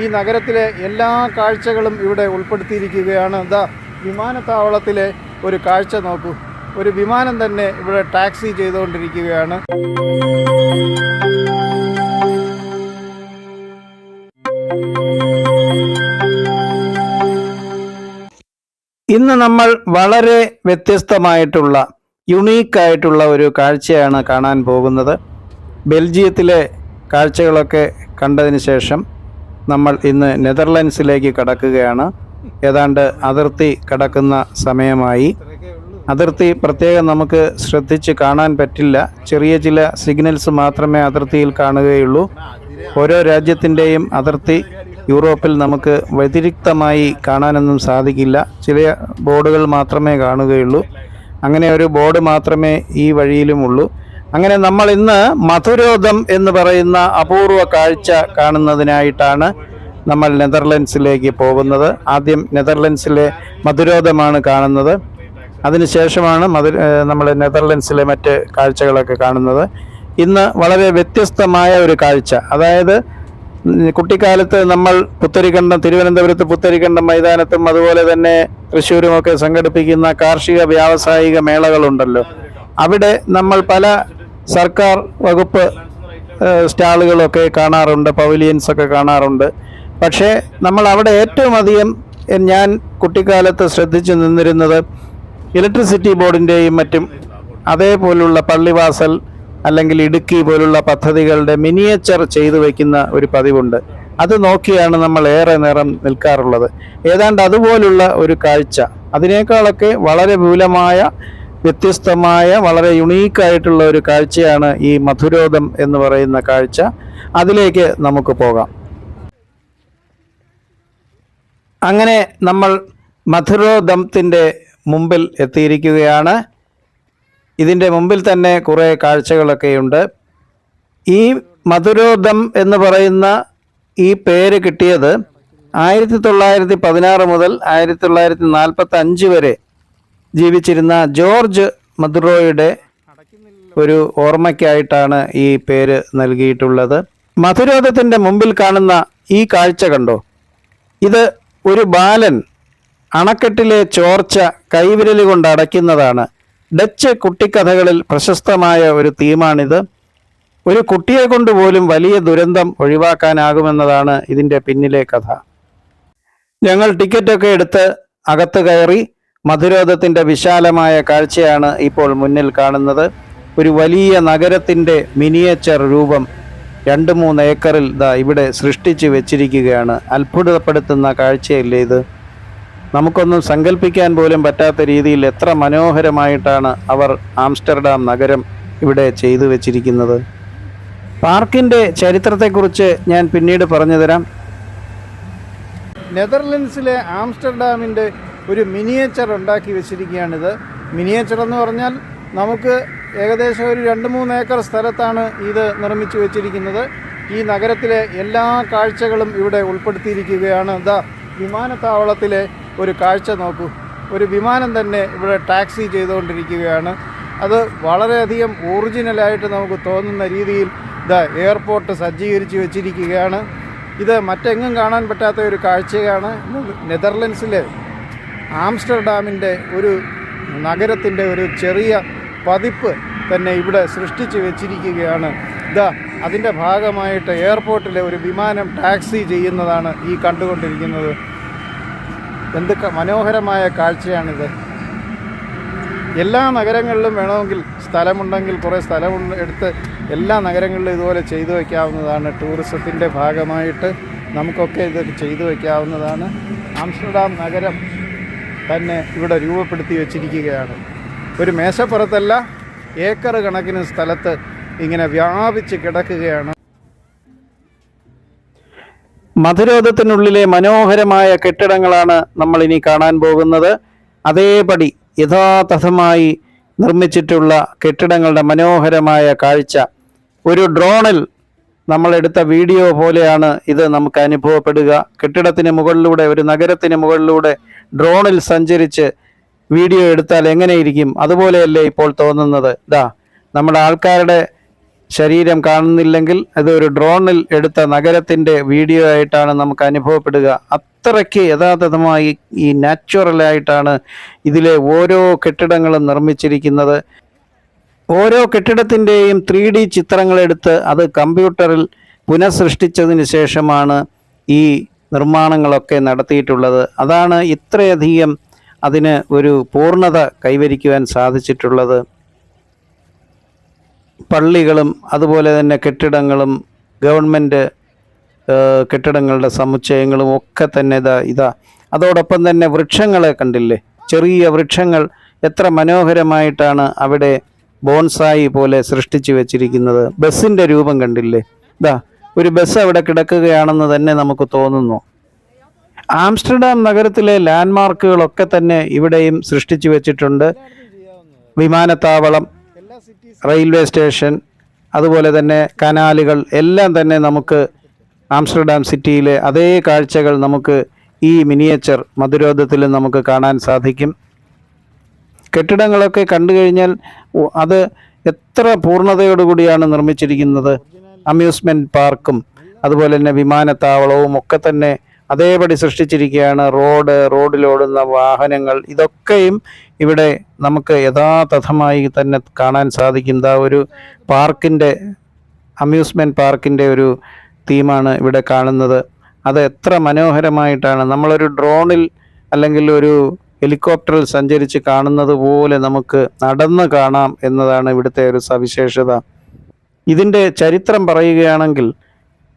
ഈ നഗരത്തിലെ എല്ലാ കാഴ്ചകളും ഇവിടെ ഉൾപ്പെടുത്തിയിരിക്കുകയാണ്. ദാ വിമാനത്താവളത്തിലെ ഒരു കാഴ്ച നോക്കൂ. ഒരു വിമാനം തന്നെ ഇവിടെ ടാക്സി ചെയ്തുകൊണ്ടിരിക്കുകയാണ്. ഇന്ന് നമ്മൾ വളരെ വ്യത്യസ്തമായിട്ടുള്ള യുണീക്കായിട്ടുള്ള ഒരു കാഴ്ചയാണ് കാണാൻ പോകുന്നത്. ബെൽജിയത്തിലെ കാഴ്ചകളൊക്കെ കണ്ടതിന് ശേഷം നമ്മൾ ഇന്ന് നെതർലൻഡ്സിലേക്ക് കടക്കുകയാണ്. ഏതാണ്ട് അതിർത്തി കടക്കുന്ന സമയമായി. അതിർത്തി പ്രത്യേകം നമുക്ക് ശ്രദ്ധിച്ച് കാണാൻ പറ്റില്ല. ചെറിയ ചില സിഗ്നൽസ് മാത്രമേ അതിർത്തിയിൽ കാണുകയുള്ളൂ. ഓരോ രാജ്യത്തിൻ്റെയും അതിർത്തി യൂറോപ്പിൽ നമുക്ക് വ്യതിരിക്തമായി കാണാനൊന്നും സാധിക്കില്ല. ചില ബോർഡുകൾ മാത്രമേ കാണുകയുള്ളൂ. അങ്ങനെ ഒരു ബോർഡ് മാത്രമേ ഈ വഴിയിലുമുള്ളൂ. അങ്ങനെ നമ്മൾ ഇന്ന് മധുരോധം എന്ന് പറയുന്ന അപൂർവ കാഴ്ച കാണുന്നതിനായിട്ടാണ് നമ്മൾ നെതർലൻഡ്സിലേക്ക് പോകുന്നത്. ആദ്യം നെതർലൻഡ്സിലെ മധുരോധമാണ് കാണുന്നത്. അതിനുശേഷമാണ് നമ്മൾ നെതർലൻഡ്സിലെ മറ്റ് കാഴ്ചകളൊക്കെ കാണുന്നത്. ഇന്ന് വളരെ വ്യത്യസ്തമായ ഒരു കാഴ്ച, അതായത് കുട്ടിക്കാലത്ത് നമ്മൾ തിരുവനന്തപുരത്ത് പുത്തരിക്കണ്ടം മൈതാനത്തും അതുപോലെ തന്നെ തൃശ്ശൂരുമൊക്കെ സംഘടിപ്പിക്കുന്ന കാർഷിക വ്യാവസായിക മേളകളുണ്ടല്ലോ, അവിടെ നമ്മൾ പല സർക്കാർ വകുപ്പ് സ്റ്റാളുകളൊക്കെ കാണാറുണ്ട്, പവലിയൻസ് ഒക്കെ കാണാറുണ്ട്. പക്ഷേ നമ്മൾ അവിടെ ഏറ്റവും അധികം ഞാൻ കുട്ടിക്കാലത്ത് ശ്രദ്ധിച്ചു നിന്നിരുന്നത് ഇലക്ട്രിസിറ്റി ബോർഡിൻ്റെയും മറ്റും അതേപോലുള്ള പള്ളിവാസൽ അല്ലെങ്കിൽ ഇടുക്കി പോലുള്ള പദ്ധതികളുടെ മിനിയേച്ചർ ചെയ്തു വയ്ക്കുന്ന ഒരു പതിവുണ്ട്. അത് നോക്കിയാണ് നമ്മൾ ഏറെ നേരം നിൽക്കാറുള്ളത്. ഏതാണ്ട് അതുപോലുള്ള ഒരു കാഴ്ച, അതിനേക്കാളൊക്കെ വളരെ വിപുലമായ വ്യത്യസ്തമായ വളരെ യുണീക്കായിട്ടുള്ള ഒരു കാഴ്ചയാണ് ഈ മധുരോധം എന്ന് പറയുന്ന കാഴ്ച. അതിലേക്ക് നമുക്ക് പോകാം. അങ്ങനെ നമ്മൾ മധുരോധത്തിൻ്റെ മുമ്പിൽ എത്തിയിരിക്കുകയാണ്. ഇതിൻ്റെ മുമ്പിൽ തന്നെ കുറേ കാഴ്ചകളൊക്കെയുണ്ട്. ഈ മധുരോധം എന്ന് പറയുന്ന ഈ പേര് കിട്ടിയത് 1916 മുതൽ 1945 വരെ ജീവിച്ചിരുന്ന ജോർജ് മധുറോയുടെ ഒരു ഓർമ്മയ്ക്കായിട്ടാണ് ഈ പേര് നൽകിയിട്ടുള്ളത്. മധുരോധത്തിൻ്റെ മുമ്പിൽ കാണുന്ന ഈ കാഴ്ച കണ്ടോ? ഇത് ഒരു ബാലൻ അണക്കെട്ടിലെ ചോർച്ച കൈവിരൽ കൊണ്ട് അടയ്ക്കുന്നതാണ്. ഡച്ച് കുട്ടിക്കഥകളിൽ പ്രശസ്തമായ ഒരു തീമാണിത്. ഒരു കുട്ടിയെ കൊണ്ട് പോലും വലിയ ദുരന്തം ഒഴിവാക്കാനാകുമെന്നതാണ് ഇതിൻ്റെ പിന്നിലെ കഥ. ഞങ്ങൾ ടിക്കറ്റൊക്കെ എടുത്ത് അകത്ത് കയറി. മധുരോധത്തിൻ്റെ വിശാലമായ കാഴ്ചയാണ് ഇപ്പോൾ മുന്നിൽ കാണുന്നത്. ഒരു വലിയ നഗരത്തിൻ്റെ മിനിയേച്ചർ രൂപം 2-3 ഏക്കറിൽ ഇവിടെ സൃഷ്ടിച്ച് വെച്ചിരിക്കുകയാണ്. അത്ഭുതപ്പെടുത്തുന്ന കാഴ്ചയല്ലേ ഇത്? നമുക്കൊന്നും സങ്കല്പിക്കാൻ പോലും പറ്റാത്ത രീതിയിൽ എത്ര മനോഹരമായിട്ടാണ് അവർ ആംസ്റ്റർഡാം നഗരം ഇവിടെ ചെയ്തു വച്ചിരിക്കുന്നത്. പാർക്കിൻ്റെ ചരിത്രത്തെക്കുറിച്ച് ഞാൻ പിന്നീട് പറഞ്ഞു തരാം. നെതർലൻഡ്സിലെ ആംസ്റ്റർഡാമിൻ്റെ ഒരു മിനിയേച്ചർ ഉണ്ടാക്കി വെച്ചിരിക്കുകയാണിത്. മിനിയേച്ചർ എന്ന് പറഞ്ഞാൽ നമുക്ക് ഏകദേശം ഒരു 2-3 ഏക്കർ സ്ഥലത്താണ് ഇത് നിർമ്മിച്ചു വെച്ചിരിക്കുന്നത്. ഈ നഗരത്തിലെ എല്ലാ കാഴ്ചകളും ഇവിടെ ഉൾപ്പെടുത്തിയിരിക്കുകയാണ്. വിമാനത്താവളത്തിലെ ഒരു കാഴ്ച നോക്കൂ. ഒരു വിമാനം തന്നെ ഇവിടെ ടാക്സി ചെയ്തുകൊണ്ടിരിക്കുകയാണ്. അത് വളരെയധികം ഒറിജിനലായിട്ട് നമുക്ക് തോന്നുന്ന രീതിയിൽ എയർപോർട്ട് സജ്ജീകരിച്ച് വെച്ചിരിക്കുകയാണ്. ഇത് മറ്റെങ്ങും കാണാൻ പറ്റാത്ത ഒരു കാഴ്ചയാണ്. നെതർലൻഡ്സിലെ ആംസ്റ്റർഡാമിൻ്റെ ഒരു നഗരത്തിൻ്റെ ഒരു ചെറിയ പതിപ്പ് തന്നെ ഇവിടെ സൃഷ്ടിച്ച് വെച്ചിരിക്കുകയാണ്. അതിൻ്റെ ഭാഗമായിട്ട് എയർപോർട്ടിലെ ഒരു വിമാനം ടാക്സി ചെയ്യുന്നതാണ് ഈ കണ്ടുകൊണ്ടിരിക്കുന്നത്. എന്ത് മനോഹരമായ കാഴ്ചയാണിത്. എല്ലാ നഗരങ്ങളിലും വേണമെങ്കിൽ സ്ഥലമുണ്ടെങ്കിൽ കുറേ സ്ഥലം എടുത്ത് എല്ലാ നഗരങ്ങളിലും ഇതുപോലെ ചെയ്തു വയ്ക്കാവുന്നതാണ്. ടൂറിസത്തിൻ്റെ ഭാഗമായിട്ട് നമുക്കൊക്കെ ഇത് ചെയ്തു വയ്ക്കാവുന്നതാണ്. ആംസ്റ്റർഡാം നഗരം തന്നെ ഇവിടെ രൂപപ്പെടുത്തി വച്ചിരിക്കുകയാണ്. ഒരു മേശപ്പുറത്തല്ല, ഏക്കർ കണക്കിന് സ്ഥലത്ത് ഇങ്ങനെ വ്യാപിച്ച് കിടക്കുകയാണ്. മധുരോധത്തിനുള്ളിലെ മനോഹരമായ കെട്ടിടങ്ങളാണ് നമ്മൾ ഇനി കാണാൻ പോകുന്നത്. അതേപടി യഥാതഥമായി നിർമ്മിച്ചിട്ടുള്ള കെട്ടിടങ്ങളുടെ മനോഹരമായ കാഴ്ച. ഒരു ഡ്രോണിൽ നമ്മളെടുത്ത വീഡിയോ പോലെയാണ് ഇത് നമുക്ക് അനുഭവപ്പെടുക. കെട്ടിടത്തിന് മുകളിലൂടെ, ഒരു നഗരത്തിന് മുകളിലൂടെ ഡ്രോണിൽ സഞ്ചരിച്ച് വീഡിയോ എടുത്താൽ എങ്ങനെയിരിക്കും, അതുപോലെയല്ലേ ഇപ്പോൾ തോന്നുന്നത്. നമ്മുടെ ആൾക്കാരുടെ ശരീരം കാണുന്നില്ലെങ്കിൽ അത് ഒരു ഡ്രോണിൽ എടുത്ത നഗരത്തിൻ്റെ വീഡിയോ ആയിട്ടാണ് നമുക്ക് അനുഭവപ്പെടുക. അത്രയ്ക്ക് യഥാർത്ഥമായി ഈ നാച്ചുറലായിട്ടാണ് ഇതിലെ ഓരോ കെട്ടിടങ്ങളും നിർമ്മിച്ചിരിക്കുന്നത്. ഓരോ കെട്ടിടത്തിൻ്റെയും 3D ചിത്രങ്ങളെടുത്ത് അത് കമ്പ്യൂട്ടറിൽ പുനഃസൃഷ്ടിച്ചതിന് ശേഷമാണ് ഈ നിർമ്മാണങ്ങളൊക്കെ നടത്തിയിട്ടുള്ളത്. അതാണ് ഇത്രയധികം അതിന് ഒരു പൂർണ്ണത കൈവരിക്കുവാൻ സാധിച്ചിട്ടുള്ളത്. പള്ളികളും അതുപോലെ തന്നെ കെട്ടിടങ്ങളും ഗവൺമെൻറ് കെട്ടിടങ്ങളുടെ സമുച്ചയങ്ങളും ഒക്കെ തന്നെ ഇതാ അതോടൊപ്പം തന്നെ വൃക്ഷങ്ങളെ കണ്ടില്ലേ, ചെറിയ വൃക്ഷങ്ങൾ എത്ര മനോഹരമായിട്ടാണ് അവിടെ ബോൺസായി പോലെ സൃഷ്ടിച്ചു വെച്ചിരിക്കുന്നത്. ബസ്സിൻ്റെ രൂപം കണ്ടില്ലേ, ഒരു ബസ് അവിടെ കിടക്കുകയാണെന്ന് തന്നെ നമുക്ക് തോന്നുന്നു. ആംസ്റ്റർഡാം നഗരത്തിലെ ലാൻഡ്മാർക്കുകളൊക്കെ തന്നെ ഇവിടെയും സൃഷ്ടിച്ചു വെച്ചിട്ടുണ്ട്. വിമാനത്താവളം, റെയിൽവേ സ്റ്റേഷൻ, അതുപോലെ തന്നെ കനാലുകൾ എല്ലാം തന്നെ നമുക്ക് ആംസ്റ്റർഡാം സിറ്റിയിലെ അതേ കാഴ്ചകൾ നമുക്ക് ഈ മിനിയേച്ചർ മധുരോധത്തിൽ നമുക്ക് കാണാൻ സാധിക്കും. കെട്ടിടങ്ങളൊക്കെ കണ്ടു കഴിഞ്ഞാൽ അത് എത്ര പൂർണ്ണതയോടുകൂടിയാണ് നിർമ്മിച്ചിരിക്കുന്നത്. അമ്യൂസ്മെൻറ്റ് പാർക്കും അതുപോലെ തന്നെ വിമാനത്താവളവും ഒക്കെ തന്നെ അതേപടി സൃഷ്ടിച്ചിരിക്കുകയാണ്. റോഡിലോടുന്ന വാഹനങ്ങൾ ഇതൊക്കെയും ഇവിടെ നമുക്ക് യഥാതഥമായി തന്നെ കാണാൻ സാധിക്കുന്ന ഒരു പാർക്കിൻ്റെ, അമ്യൂസ്മെൻറ്റ് പാർക്കിൻ്റെ ഒരു തീമാണ് ഇവിടെ കാണുന്നത്. അത് എത്ര മനോഹരമായിട്ടാണ് നമ്മളൊരു ഡ്രോണിൽ അല്ലെങ്കിൽ ഒരു ഹെലികോപ്റ്ററിൽ സഞ്ചരിച്ച് കാണുന്നത് പോലെ നമുക്ക് നടന്ന് കാണാം എന്നതാണ് ഇവിടുത്തെ ഒരു സവിശേഷത. ഇതിൻ്റെ ചരിത്രം പറയുകയാണെങ്കിൽ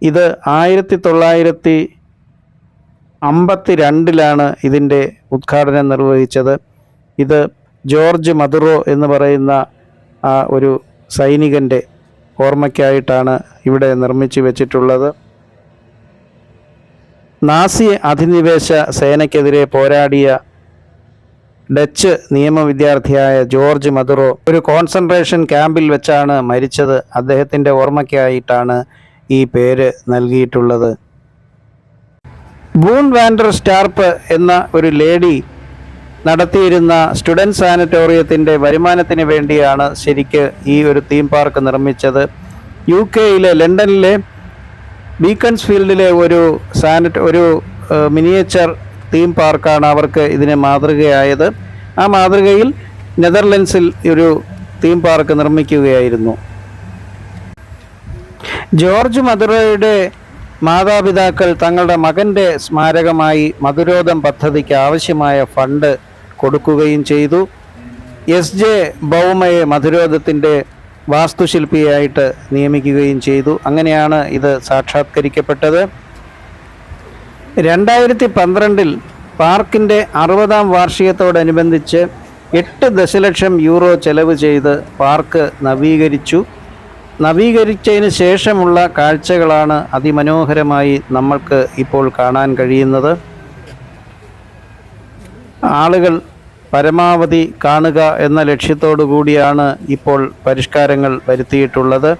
ഇത് 1952 ഇതിൻ്റെ ഉദ്ഘാടനം നിർവഹിച്ചത്. ഇത് ജോർജ് മദുറോ എന്ന് പറയുന്ന ആ ഒരു സൈനികൻ്റെ ഓർമ്മയ്ക്കായിട്ടാണ് ഇവിടെ നിർമ്മിച്ചു വെച്ചിട്ടുള്ളത്. നാസി അധിനിവേശ സേനയ്ക്കെതിരെ പോരാടിയ ഡച്ച് നിയമ വിദ്യാർത്ഥിയായ ജോർജ് മദുറോ ഒരു കോൺസെൻട്രേഷൻ ക്യാമ്പിൽ വെച്ചാണ് മരിച്ചത്. അദ്ദേഹത്തിൻ്റെ ഓർമ്മയ്ക്കായിട്ടാണ് ഈ പേര് നൽകിയിട്ടുള്ളത്. ബൂൺ വാൻഡർ സ്റ്റാർപ്പ് എന്ന ഒരു ലേഡി നടത്തിയിരുന്ന സ്റ്റുഡൻറ് സാനിറ്റോറിയത്തിൻ്റെ വരുമാനത്തിന് വേണ്ടിയാണ് ശരിക്ക് ഈ ഒരു തീം പാർക്ക് നിർമ്മിച്ചത്. UK-യിലെ ലണ്ടനിലെ ബീക്കൺസ്ഫീൽഡിലെ ഒരു മിനിയേച്ചർ തീം പാർക്കാണ് അവർക്ക് ഇതിന് മാതൃകയായത്. ആ മാതൃകയിൽ നെതർലൻഡ്സിൽ ഒരു തീം പാർക്ക് നിർമ്മിക്കുകയായിരുന്നു. ജോർജ് മദുറോയുടെ മാതാപിതാക്കൾ തങ്ങളുടെ മകൻ്റെ സ്മാരകമായി മധുരോധം പദ്ധതിക്ക് ആവശ്യമായ ഫണ്ട് കൊടുക്കുകയും ചെയ്തു. SJ ബൗമയെ മധുരോധത്തിൻ്റെ വാസ്തുശില്പിയായിട്ട് നിയമിക്കുകയും ചെയ്തു. അങ്ങനെയാണ് ഇത് സാക്ഷാത്കരിക്കപ്പെട്ടത്. 2012 പാർക്കിൻ്റെ 60ാം വാർഷികത്തോടനുബന്ധിച്ച് 8 ദശലക്ഷം യൂറോ ചെലവ് ചെയ്ത് പാർക്ക് നവീകരിച്ചതിന് ശേഷമുള്ള കാഴ്ചകളാണ് അതിമനോഹരമായി നമ്മൾക്ക് ഇപ്പോൾ കാണാൻ കഴിയുന്നത്. ആളുകൾ പരമാവധി കാണുക എന്ന ലക്ഷ്യത്തോടു കൂടിയാണ് ഇപ്പോൾ പരിഷ്കാരങ്ങൾ വരുത്തിയിട്ടുള്ളത്.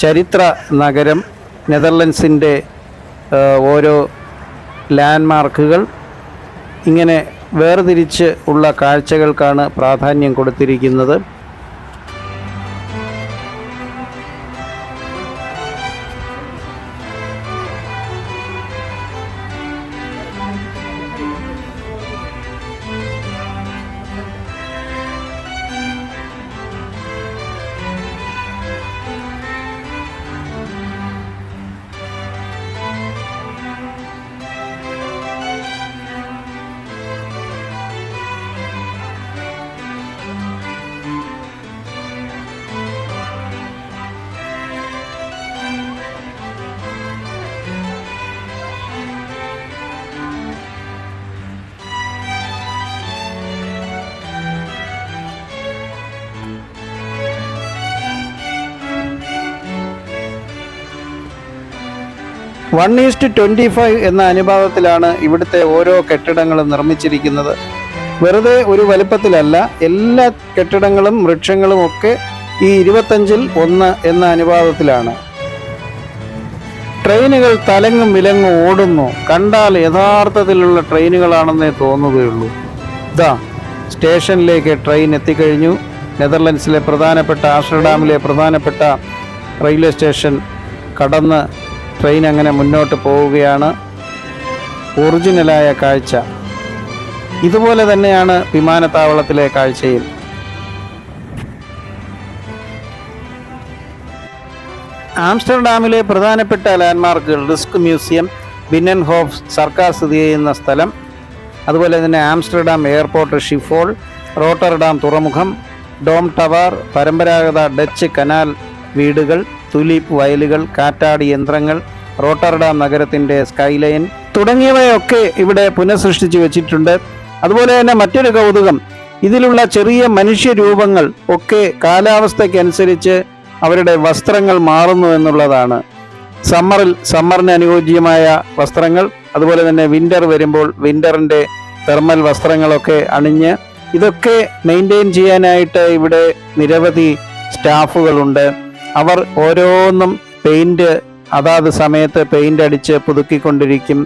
ചരിത്ര നഗരം, നെതർലൻഡ്സിൻ്റെ ഓരോ ലാൻഡ്മാർക്കുകൾ ഇങ്ങനെ വേർതിരിച്ച് ഉള്ള കാഴ്ചകൾക്കാണ് പ്രാധാന്യം കൊടുത്തിരിക്കുന്നത്. വൺ ഈസ്റ്റ് 25 എന്ന അനുപാതത്തിലാണ് ഇവിടുത്തെ ഓരോ കെട്ടിടങ്ങളും നിർമ്മിച്ചിരിക്കുന്നത്. വെറുതെ ഒരു വലുപ്പത്തിലല്ല, എല്ലാ കെട്ടിടങ്ങളും വൃക്ഷങ്ങളും ഒക്കെ ഈ 25:1 എന്ന അനുപാതത്തിലാണ്. ട്രെയിനുകൾ തലങ്ങും വിലങ്ങും ഓടുന്നു. കണ്ടാൽ യഥാർത്ഥത്തിലുള്ള ട്രെയിനുകളാണെന്നേ തോന്നുകയുള്ളൂ. സ്റ്റേഷനിലേക്ക് ട്രെയിൻ എത്തിക്കഴിഞ്ഞു. നെതർലൻഡ്സിലെ പ്രധാനപ്പെട്ട ആംസ്റ്റർഡാമിലെ പ്രധാനപ്പെട്ട റെയിൽവേ സ്റ്റേഷൻ കടന്ന് ട്രെയിൻ അങ്ങനെ മുന്നോട്ട് പോവുകയാണ്. ഒറിജിനലായ കാഴ്ച ഇതുപോലെ തന്നെയാണ് വിമാനത്താവളത്തിലെ കാഴ്ചയിൽ. ആംസ്റ്റർഡാമിലെ പ്രധാനപ്പെട്ട ലാൻഡ്മാർക്കുകൾ റിസ്ക് മ്യൂസിയം, ബിന്നൻഹോഫ് സർക്കാർ സ്ഥിതി ചെയ്യുന്ന സ്ഥലം, അതുപോലെ തന്നെ ആംസ്റ്റർഡാം എയർപോർട്ട് ഷിഫോൾ, റോട്ടർഡാം തുറമുഖം, ഡോം ടവർ, പരമ്പരാഗത ഡച്ച് കനാൽ വീടുകൾ, തുലിപ്പ് വയലുകൾ, കാറ്റാടി യന്ത്രങ്ങൾ, റോട്ടർഡാം നഗരത്തിൻ്റെ സ്കൈലൈൻ തുടങ്ങിയവയൊക്കെ ഇവിടെ പുനഃസൃഷ്ടിച്ചു വെച്ചിട്ടുണ്ട്. അതുപോലെ തന്നെ മറ്റൊരു കൗതുകം, ഇതിലുള്ള ചെറിയ മനുഷ്യരൂപങ്ങൾ ഒക്കെ കാലാവസ്ഥയ്ക്കനുസരിച്ച് അവരുടെ വസ്ത്രങ്ങൾ മാറുന്നു എന്നുള്ളതാണ്. സമ്മറിന് അനുയോജ്യമായ വസ്ത്രങ്ങൾ, അതുപോലെ തന്നെ വിൻ്റർ വരുമ്പോൾ വിൻ്ററിൻ്റെ തെർമൽ വസ്ത്രങ്ങളൊക്കെ അണിഞ്ഞ് ഇതൊക്കെ മെയിൻറ്റെയിൻ ചെയ്യാനായിട്ട് ഇവിടെ നിരവധി സ്റ്റാഫുകളുണ്ട്. അവർ ഓരോന്നും പെയിൻറ് അതാത് സമയത്ത് പെയിൻ്റ് അടിച്ച് പുതുക്കിക്കൊണ്ടിരിക്കും.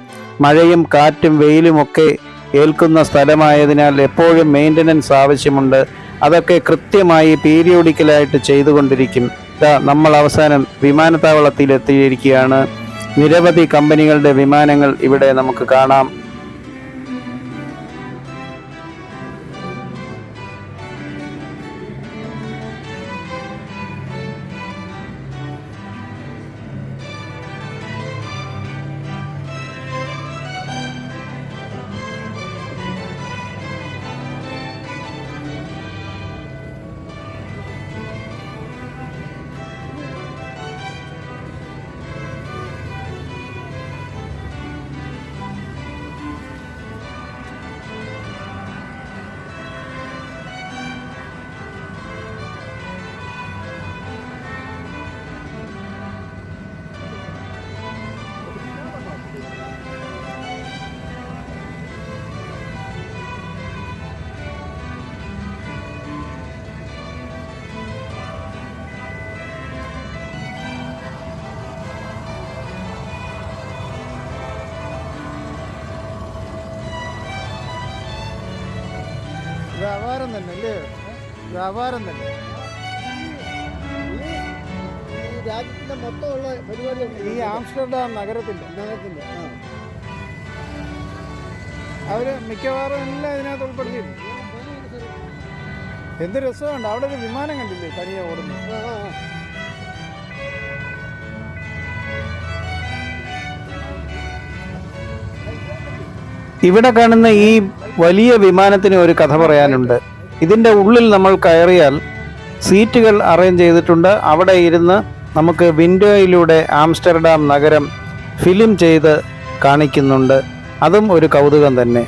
മഴയും കാറ്റും വെയിലുമൊക്കെ ഏൽക്കുന്ന സ്ഥലമായതിനാൽ എപ്പോഴും മെയിൻ്റനൻസ് ആവശ്യമുണ്ട്. അതൊക്കെ കൃത്യമായി പീരിയോഡിക്കലായിട്ട് ചെയ്തുകൊണ്ടിരിക്കും. നമ്മൾ അവസാനം വിമാനത്താവളത്തിൽ എത്തിയിരിക്കുകയാണ്. നിരവധി കമ്പനികളുടെ വിമാനങ്ങൾ ഇവിടെ നമുക്ക് കാണാം. വ്യാപാരം തന്നെ അല്ലേ? വ്യാപാരം തന്നെ ഈ രാജ്യത്തിന്റെ മൊത്തമുള്ള പരിപാടിയാണ് ഈ ആംസ്റ്റർഡാം നഗരത്തിൻ്റെ. അവർ മിക്കവാറും എല്ലാം ഇതിനകത്ത് ഉൾപ്പെടുത്തിയിട്ടുണ്ട്. എന്ത് രസമുണ്ട്! അവിടെ ഒരു വിമാനം കണ്ടില്ലേ തനിയെ ഓടുന്നു. ഇവിടെ കാണുന്ന ഈ വലിയ വിമാനത്തിന് ഒരു കഥ പറയാനുണ്ട്. ഇതിൻ്റെ ഉള്ളിൽ നമ്മൾ കയറിയാൽ സീറ്റുകൾ അറേഞ്ച് ചെയ്തിട്ടുണ്ട്. അവിടെ ഇരുന്ന് നമുക്ക് വിൻഡോയിലൂടെ ആംസ്റ്റർഡാം നഗരം ഫിലിം ചെയ്ത് കാണിക്കുന്നുണ്ട്. അതും ഒരു കൗതുകം തന്നെ.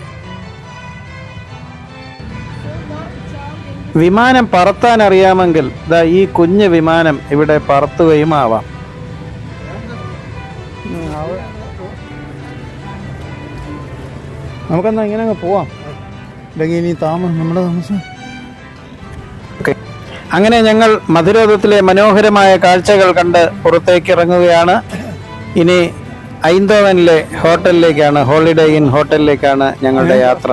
വിമാനം പറത്താൻ അറിയാമെങ്കിൽ ഈ കുഞ്ഞു വിമാനം ഇവിടെ പറത്തുകയും ആവാം. നമുക്കെന്നാ ഇങ്ങനെ അങ്ങ് പോവാം, അല്ലെങ്കിൽ ഇനി നമ്മുടെ താമസം. ഓക്കെ, അങ്ങനെ ഞങ്ങൾ മധുരോധത്തിലെ മനോഹരമായ കാഴ്ചകൾ കണ്ട് പുറത്തേക്ക് ഇറങ്ങുകയാണ്. ഇനി ഐന്തോവനിലെ ഹോട്ടലിലേക്കാണ്, ഹോളിഡേ ഇൻ ഹോട്ടലിലേക്കാണ് ഞങ്ങളുടെ യാത്ര.